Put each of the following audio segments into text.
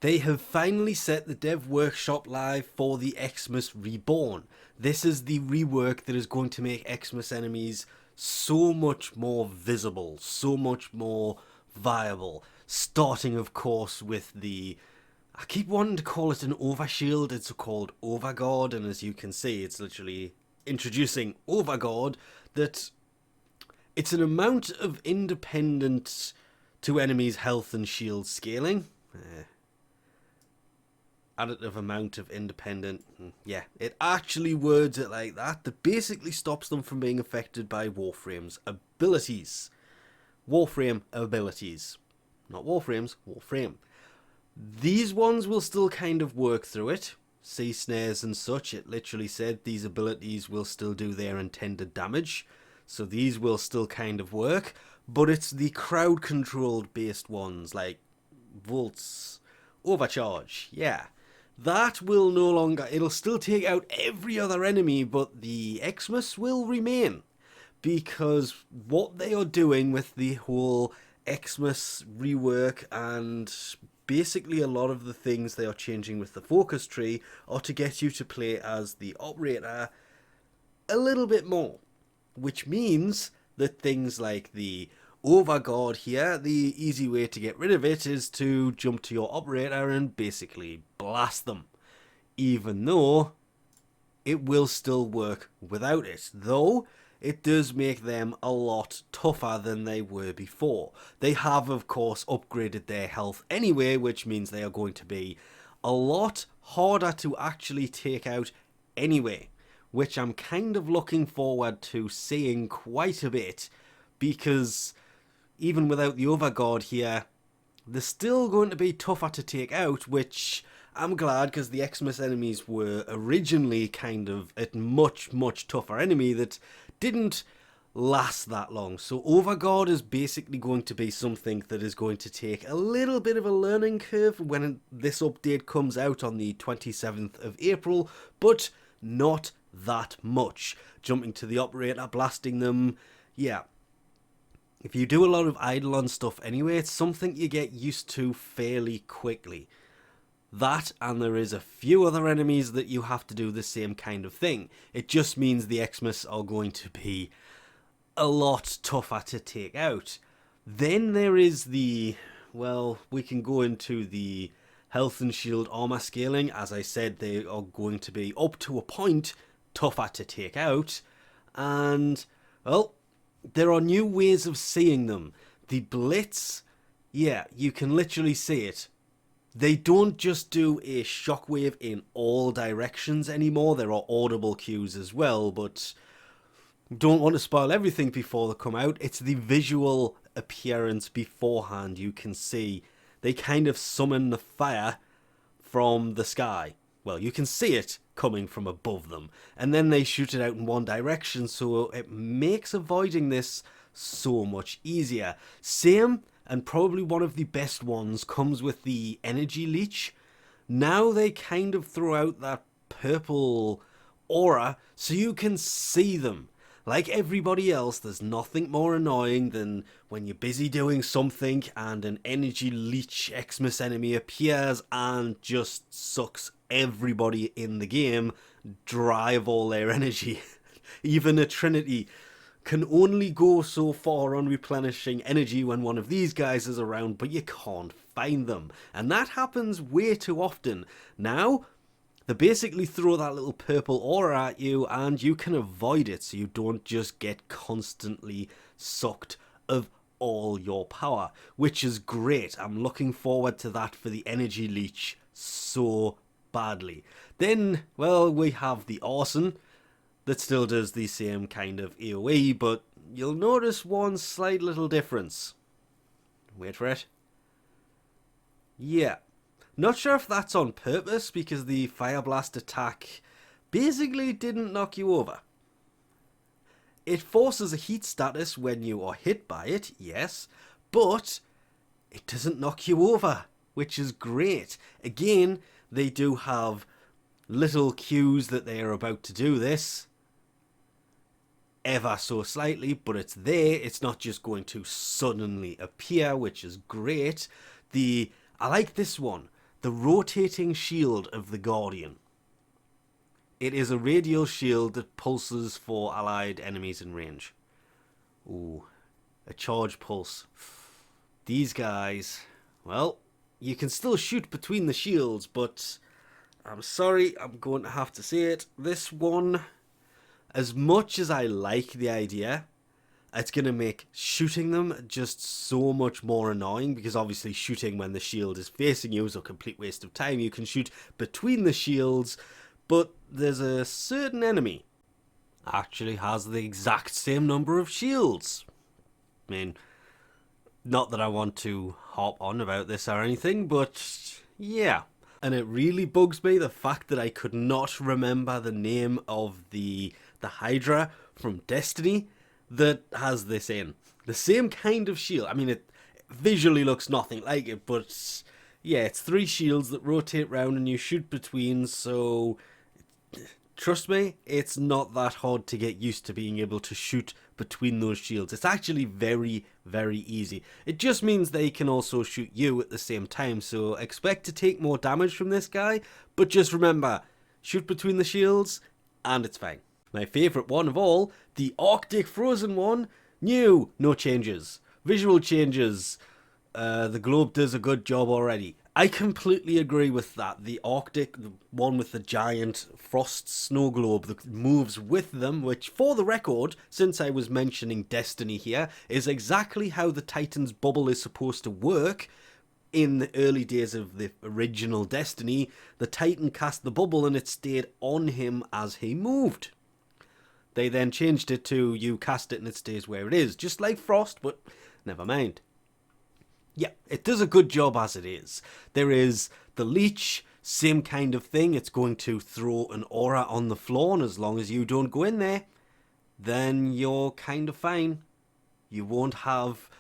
They have finally set the dev workshop live for the Eximus Reborn. This is the rework that is going to make Eximus enemies so much more visible, so much more viable. Starting, of course, with the... I keep wanting to call it an overshield, it's called overguard, and as you can see, it's literally introducing overguard, that it's an amount of independent to enemies' health and shield scaling. Additive amount of independent, yeah, it actually words it like that basically stops them from being affected by Warframe's abilities. Warframe abilities. Not Warframes, Warframe. These ones will still kind of work through it. Sea snares and such, it literally said these abilities will still do their intended damage. So these will still kind of work. But it's the crowd controlled based ones like Volts, Overcharge, yeah. That will no longer, it'll still take out every other enemy, but the Eximus will remain. Because what they are doing with the whole Eximus rework and basically a lot of the things they are changing with the focus tree are to get you to play as the operator a little bit more. Which means that things like the overguard here, the easy way to get rid of it is to jump to your operator and basically blast them. Even though it will still work without it. Though it does make them a lot tougher than they were before. They have, of course, upgraded their health anyway, which means they are going to be a lot harder to actually take out anyway. Which I'm kind of looking forward to seeing quite a bit, because even without the overguard here, they're still going to be tougher to take out, which I'm glad, because the Eximus enemies were originally kind of a much, much tougher enemy that didn't last that long. So overguard is basically going to be something that is going to take a little bit of a learning curve when this update comes out on the 27th of April, but not that much. Jumping to the operator, blasting them, yeah. If you do a lot of Eidolon stuff anyway, it's something you get used to fairly quickly. That, and there is a few other enemies that you have to do the same kind of thing. It just means the Eximus are going to be a lot tougher to take out. Then there is the, well, we can go into the health and shield armor scaling. As I said, they are going to be up to a point tougher to take out. And, well, there are new ways of seeing them. The Blitz, yeah, you can literally see it. They don't just do a shockwave in all directions anymore. There are audible cues as well, but don't want to spoil everything before they come out. It's the visual appearance beforehand. You can see they kind of summon the fire from the sky. Well, you can see it coming from above them, and then they shoot it out in one direction, so it makes avoiding this so much easier. Same, and probably one of the best ones, comes with the energy leech. Now they kind of throw out that purple aura so you can see them. Like everybody else, there's nothing more annoying than when you're busy doing something and an energy leech Eximus enemy appears and just sucks everybody in the game dry of all their energy. Even a Trinity can only go so far on replenishing energy when one of these guys is around, but you can't find them. And that happens way too often. Now, they basically throw that little purple aura at you and you can avoid it, so you don't just get constantly sucked of all your power, which is great. I'm looking forward to that for the energy leech so badly. Then, well, we have the arson that still does the same kind of AoE, but you'll notice one slight little difference. Wait for it. Yeah. Not sure if that's on purpose, because the Fire Blast attack basically didn't knock you over. It forces a heat status when you are hit by it, yes, but it doesn't knock you over, which is great. Again, they do have little cues that they are about to do this, ever so slightly, but it's there. It's not just going to suddenly appear, which is great. I like this one. the rotating shield of the Guardian. It is a radial shield that pulses for allied enemies in range. Ooh, a charge pulse. These guys, well, you can still shoot between the shields, but I'm sorry, I'm going to have to say it. This one, as much as I like the idea, it's going to make shooting them just so much more annoying, because obviously shooting when the shield is facing you is a complete waste of time. You can shoot between the shields, but there's a certain enemy actually has the exact same number of shields. I mean, not that I want to harp on about this or anything, but yeah. And it really bugs me, the fact that I could not remember the name of the Hydra from Destiny that has this in. The same kind of shield. I mean, it visually looks nothing like it, but yeah, it's 3 shields that rotate round and you shoot between, so trust me, it's not that hard to get used to being able to shoot between those shields. It's actually very, very easy. It just means they can also shoot you at the same time, so expect to take more damage from this guy, but just remember, shoot between the shields, and it's fine. My favourite one of all, the Arctic Frozen one, new, no changes. Visual changes, the globe does a good job already. I completely agree with that. The Arctic, the one with the giant frost snow globe that moves with them, which, for the record, since I was mentioning Destiny here, is exactly how the Titan's bubble is supposed to work. In the early days of the original Destiny, the Titan cast the bubble and it stayed on him as he moved. They then changed it to you cast it and it stays where it is, just like Frost, but never mind. Yeah, it does a good job as it is. There is the Leech, same kind of thing. It's going to throw an aura on the floor, and as long as you don't go in there, then you're kind of fine. You won't have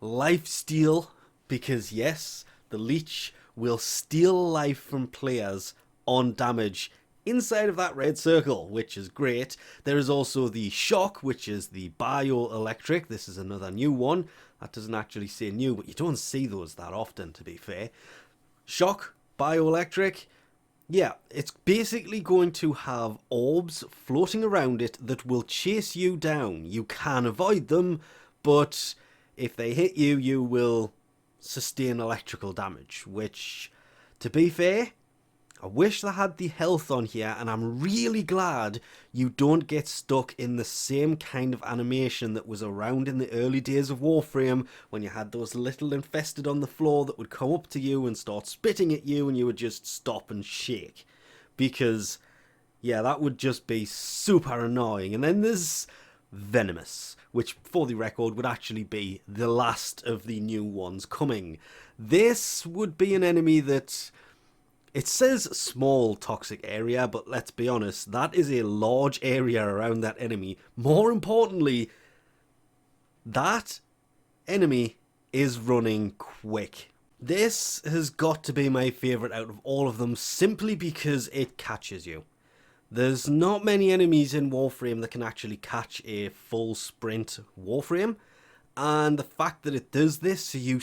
lifesteal, because yes, the Leech will steal life from players on damage inside of that red circle, which is great. There is also the Shock, which is the bio-electric. This is another new one. That doesn't actually say new, but you don't see those that often, to be fair. Shock, bio-electric. Yeah, it's basically going to have orbs floating around it that will chase you down. You can avoid them, but if they hit you, you will sustain electrical damage, which, to be fair, I wish they had the health on here, and I'm really glad you don't get stuck in the same kind of animation that was around in the early days of Warframe, when you had those little infested on the floor that would come up to you and start spitting at you and you would just stop and shake. Because, yeah, that would just be super annoying. And then there's Venomous, which, for the record, would actually be the last of the new ones coming. This would be an enemy that... It says small toxic area, but let's be honest, that is a large area around that enemy. More importantly, that enemy is running quick. This has got to be my favourite out of all of them, simply because it catches you. There's not many enemies in Warframe that can actually catch a full sprint Warframe, and the fact that it does this, so you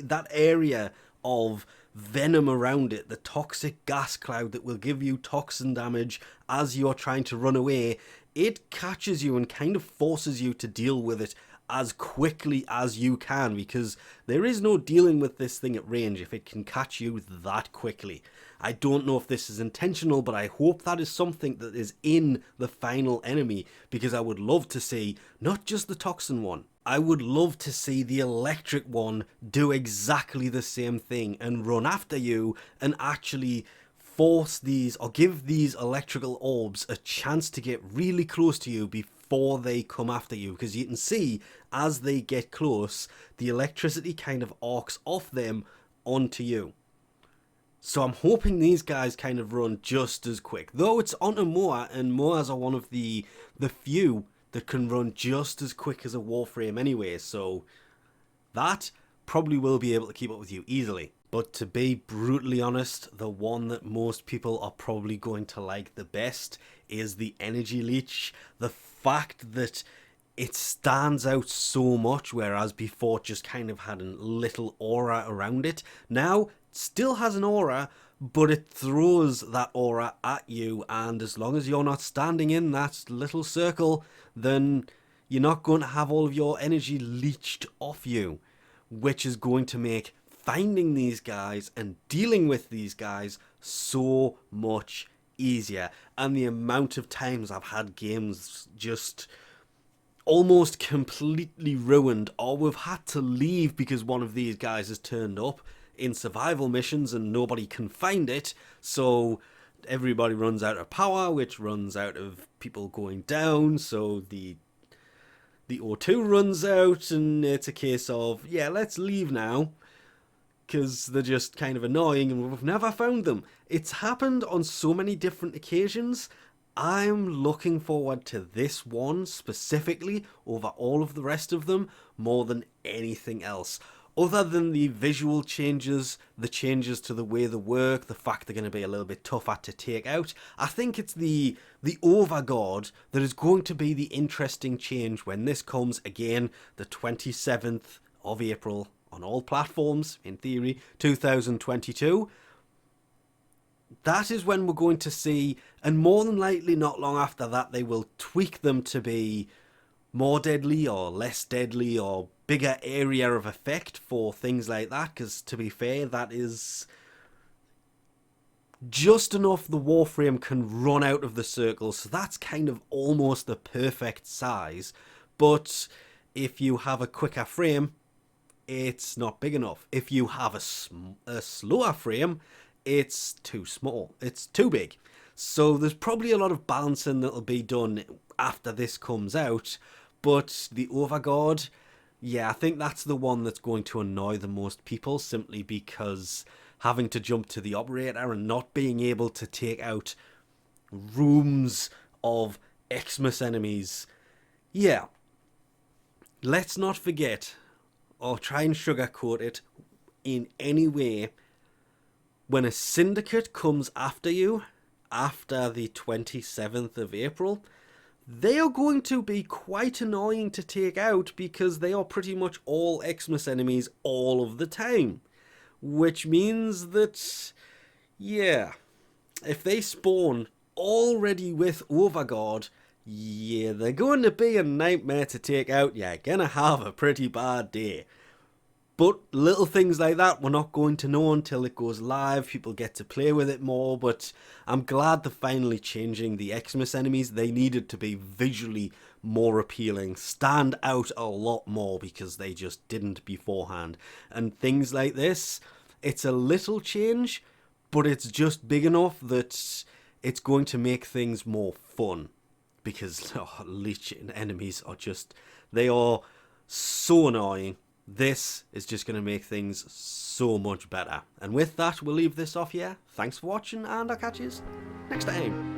that area of venom around it, the toxic gas cloud that will give you toxin damage as you're trying to run away, it catches you and kind of forces you to deal with it as quickly as you can, because there is no dealing with this thing at range if it can catch you that quickly. I don't know if this is intentional, but I hope that is something that is in the final enemy, because I would love to see not just the toxin one, I would love to see the electric one do exactly the same thing and run after you and actually force these, or give these electrical orbs a chance to get really close to you before they come after you. Because you can see, as they get close, the electricity kind of arcs off them onto you. So I'm hoping these guys kind of run just as quick. Though it's onto Moa, and Moas are one of the few that can run just as quick as a Warframe anyway, so that probably will be able to keep up with you easily. But to be brutally honest, the one that most people are probably going to like the best is the Energy Leech. The fact that it stands out so much, whereas before it just kind of had a little aura around it. Now, still has an aura, but it throws that aura at you, and as long as you're not standing in that little circle, then you're not going to have all of your energy leached off you, which is going to make finding these guys and dealing with these guys so much easier. And the amount of times I've had games just almost completely ruined, or we've had to leave because one of these guys has turned up in survival missions and nobody can find it, so everybody runs out of power, which runs out of people going down, so the O2 runs out, and it's a case of, yeah, let's leave now, because they're just kind of annoying and we've never found them. It's happened on so many different occasions. I'm looking forward to this one specifically over all of the rest of them more than anything else. Other than the visual changes, the changes to the way they work, the fact they're going to be a little bit tougher to take out, I think it's the Overguard that is going to be the interesting change when this comes again, the 27th of April on all platforms, in theory, 2022. That is when we're going to see, and more than likely not long after that, they will tweak them to be more deadly or less deadly or bigger area of effect for things like that, because to be fair, that is just enough the Warframe can run out of the circle, so that's kind of almost the perfect size. But if you have a quicker frame, it's not big enough. If you have a slower frame, it's too small. It's too big. So there's probably a lot of balancing that'll be done after this comes out. But the Overguard, yeah, I think that's the one that's going to annoy the most people, simply because having to jump to the operator and not being able to take out rooms of Eximus enemies. Yeah, let's not forget, or try and sugarcoat it in any way, when a syndicate comes after you after the 27th of April, they are going to be quite annoying to take out because they are pretty much all Eximus enemies all of the time. Which means that, yeah, if they spawn already with Overguard, yeah, they're going to be a nightmare to take out. You're going to have a pretty bad day. But little things like that we're not going to know until it goes live. People get to play with it more, but I'm glad they're finally changing the Eximus enemies. They needed to be visually more appealing, stand out a lot more, because they just didn't beforehand. And things like this, it's a little change, but it's just big enough that it's going to make things more fun. Because Leech enemies are just, they are so annoying. This is just going to make things so much better. And with that, we'll leave this off here. Thanks for watching, and I'll catch you next time.